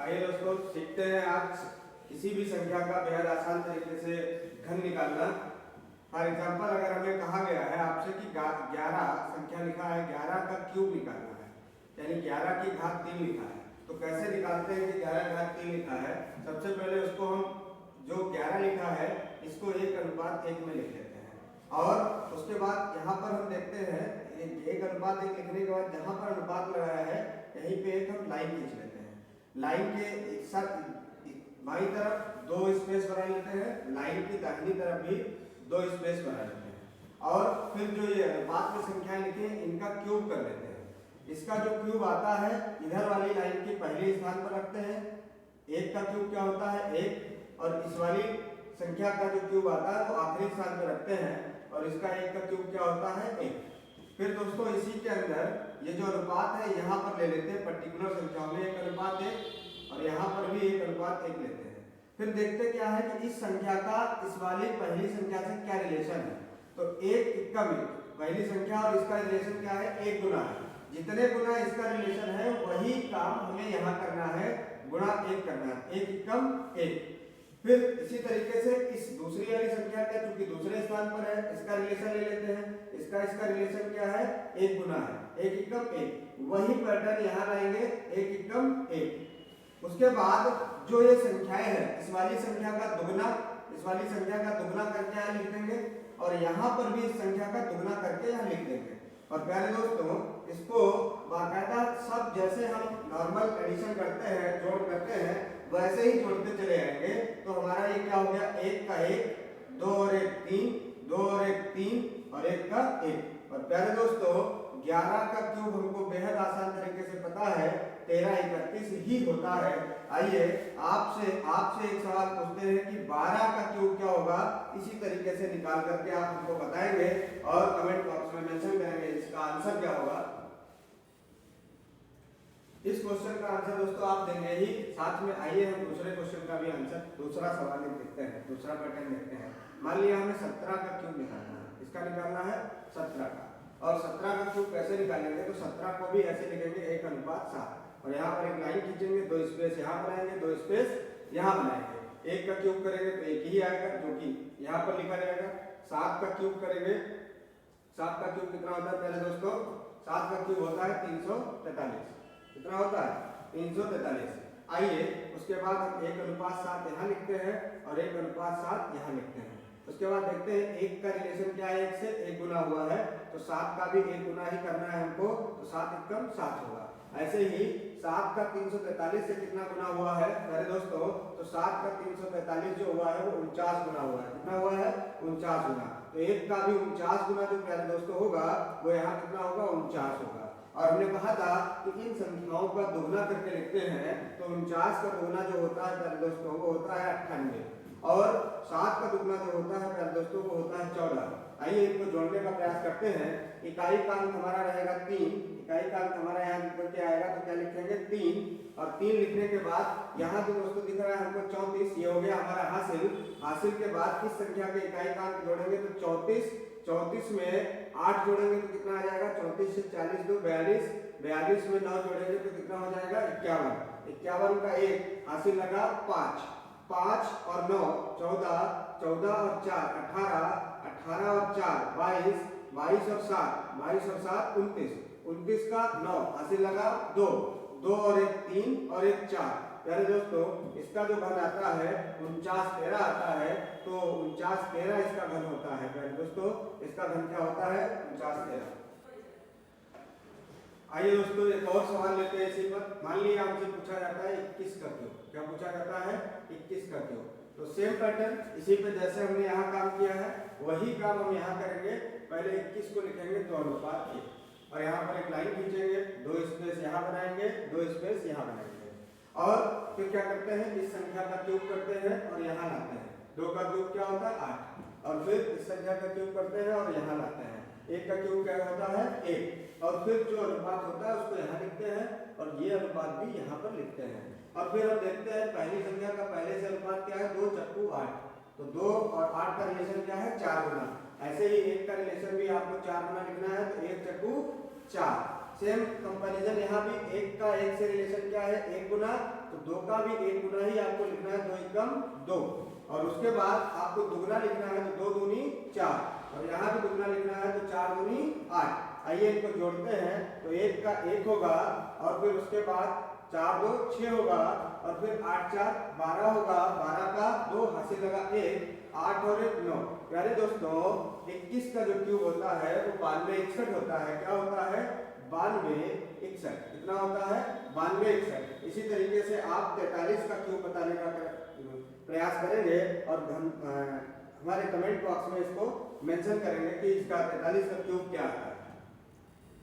आइए दोस्तों सीखते हैं आज किसी भी संख्या का बेहद आसान तरीके से घन निकालना। फॉर एग्जाम्पल अगर हमें कहा गया है आपसे कि 11 संख्या लिखा है, 11 का क्यूब निकालना है, यानी 11 की घात 3 लिखा है, तो कैसे निकालते हैं कि 11 घात 3 लिखा है। सबसे पहले उसको हम जो 11 लिखा है इसको 1:1 में लिख लेते हैं और उसके बाद यहाँ पर हम देखते हैं 1:1 लिखने के बाद जहाँ पर अनुपात लगाया है यहीं पे एक हम लाइन खींच लेते हैं। लाइन के एक साथ बाईं तरफ 2 स्पेस बना लेते हैं, लाइन की दाहिनी तरफ भी 2 स्पेस बना लेते हैं और फिर जो ये अनुपात में संख्याएं लिखी हैं इनका क्यूब कर लेते हैं। इसका जो क्यूब आता है इधर वाली लाइन के पहले स्थान पर रखते हैं। 1 का क्यूब क्या होता है 1, और इस वाली संख्या का जो क्यूब आता है वो आखिरी स्थान पर रखते हैं और इसका 1 का क्यूब क्या होता है 1। फिर दोस्तों इसी के अंदर ये जो अनुपात है यहाँ पर ले लेते हैं, पर्टिकुलर संख्याओं में 1:1 और यहाँ पर भी 1:1 लेते हैं। फिर देखते क्या है कि इस संख्या का इस वाली पहली संख्या से क्या रिलेशन है। तो 1 इक्का में पहली संख्या और इसका रिलेशन क्या है 1 गुना है। जितने गुना इसका रिलेशन है वही काम हमें यहाँ करना है, गुणा 1 करना है, 1 इक्कम 1। फिर इसी तरीके से इस दूसरी वाली संख्या का चूंकि दूसरे स्थान पर है इसका रिलेशन ले लेते हैं। इसका रिलेशन क्या है 1 गुना है, 1 इक्कम 1। वही पैटर्न यहाँ लाएंगे 1 इक्कम 1। उसके बाद जो ये संख्याएं है इस वाली संख्या का दुगना, इस वाली संख्या का दुगना करके यहाँ लिख देंगे और यहाँ पर भी इस संख्या का दुगना करके यहाँ लिख देंगे। और प्यारे दोस्तों इसको बाकायदा सब जैसे हम नॉर्मल एडिशन करते हैं, जोड़ करते हैं, वैसे ही जोड़ते चले आएंगे। तो हमारा ये क्या हो गया 1 का 1, 2 और 1 3, 2 और 1 3 और 1 का 1। और प्यारे दोस्तों 11 का क्यूब हमको बेहद आसान तरीके से पता है 1331 ही होता है। आइए आपसे एक सवाल पूछते हैं कि 12 का क्यूब क्या होगा। इसी तरीके से निकाल करके आप हमको बताएंगे और कमेंट बॉक्स में मेंशन करेंगे इसका आंसर क्या होगा। इस क्वेश्चन का आंसर दोस्तों आप देंगे ही, साथ में आइए हम दूसरे क्वेश्चन का भी आंसर, दूसरा सवाल देखते हैं, दूसरा पैटर्न देखते हैं। मान लिया हमें 17 का क्यूब निकालना है, इसका निकालना है 17 का, और 17 का क्यूब कैसे निकालेंगे तो 17 को भी ऐसे लिखेंगे 1:7 और यहाँ पर एक लाइन खींचेंगे, 2 स्पेस यहाँ बनाएंगे, 2 स्पेस यहाँ बनाएंगे। 1 का क्यूब करेंगे तो 1 ही आएगा जो कि यहाँ पर लिखा जाएगा। 7 का क्यूब करेंगे, 7 का क्यूब कितना होता है पहले दोस्तों 7 का क्यूब होता है 343। कितना होता है 343। आइए उसके बाद हम 1:7 यहाँ लिखते हैं और 1:7 यहाँ लिखते हैं। उसके बाद देखते हैं 1 का रिलेशन क्या है 1 से 1 गुना हुआ है तो 7 का भी 1 गुना ही करना है हमको, तो 7 इक्कम 7 होगा। ऐसे ही 7 का 343 से कितना गुना हुआ है मेरे दोस्तों, तो 7 का 343 जो हुआ है वो 49 गुना हुआ है। कितना हुआ है 49 गुना। तो 1 का भी 49 गुना जो प्यारे दोस्तों होगा वो यहाँ कितना होगा 49 होगा। और हमने कहा था कि इन संख्याओं का दुगना करके लिखते हैं तो 49 का दुगना जो होता है प्यारे दोस्तों वो होता है 98 और 7 का दुगना जो होता है प्यारे दोस्तों वो होता है 14। आइए इनको जोड़ने का प्रयास करते हैं। इकाई का अंक हमारा रहेगा 3, इकाई का अंक हमारा यहाँ निकल के आएगा तो क्या लिखेंगे 3, और 3 लिखने के बाद यहाँ जो दोस्तों दिख रहा है हमको 34, ये हो गया हमारा हासिल। हासिल के बाद इस संख्या के इकाई का अंक जोड़ेंगे तो 34, 34 में 8 जोड़ेंगे तो कितना आ जाएगा 34 से 40 2 42, 42 में 9 जोड़ेंगे तो कितना हो जाएगा 51, 51 का 1 हासिल लगा 5, 5 और 9 14, 14 और 4 18, 18 और 4 22, 22 और 7, 22 और 7 29, 29 का 9 हासिल लगा 2, 2 और 1 3 और 1 4। प्यारे दोस्तों इसका जो घन आता है 49 13 आता है, तो 49 13 इसका घन होता है। प्यारे दोस्तों इसका घन क्या होता है 49 13। आइए दोस्तों एक और सवाल लेते हैं इसी पर। मान लिया हमसे पूछा जाता है 21 का क्यूब। क्या पूछा जाता है 21 का क्यूब। तो सेम पैटर्न इसी पे जैसे हमने यहाँ काम किया है वही काम हम यहाँ करेंगे। पहले 21 को लिखेंगे 2:1 और यहाँ पर एक लाइन खींचेंगे, 2 स्पेस यहाँ बनाएंगे, 2 स्पेस यहाँ बनाएंगे और फिर क्या करते हैं इस संख्या का क्यूब करते हैं और यहाँ लाते हैं। 2 का क्यूब क्या होता है 8 और फिर इस संख्या का क्यूब करते हैं और यहाँ लाते हैं। 1 का क्यूब क्या होता है 1 और फिर जो अनुपात होता है उसको यहाँ लिखते हैं और ये अनुपात भी यहाँ पर लिखते हैं। और फिर हम देखते हैं पहली संख्या का पहले से अनुपात क्या है 2 × 8, तो 2 और 8 का रिलेशन क्या है 4 गुना। ऐसे ही 1 का रिलेशन भी आपको 4 गुना लिखना है तो 1 × 4। सेम कंपैरिजन यहाँ भी 1 का 1 से रिलेशन क्या है 1 गुना, तो 2 का भी 1 गुना ही आपको लिखना है, 2 एकम 2, और उसके बाद आपको दुगना लिखना है तो 2 दूनी 4, और यहाँ भी दुगना लिखना है तो 4 दूनी 8। आइए इनको जोड़ते हैं, तो 1 का 1 होगा, और फिर उसके बाद 4 2 6 होगा, और फिर 8 4 12 होगा, 12 का 2 हासिल लगा 1, 8 और 1 9। प्यारे दोस्तों 21 का जो क्यूब होता है वो 92 61 होता है। क्या होता है? 92 61। कितना होता है? 92 61। इसी तरीके से आप 43 का क्यूब बताने का प्रयास करेंगे, और हम हमारे कमेंट बॉक्स में इसको मेंशन करेंगे कि इसका 43 का क्यूब क्या है।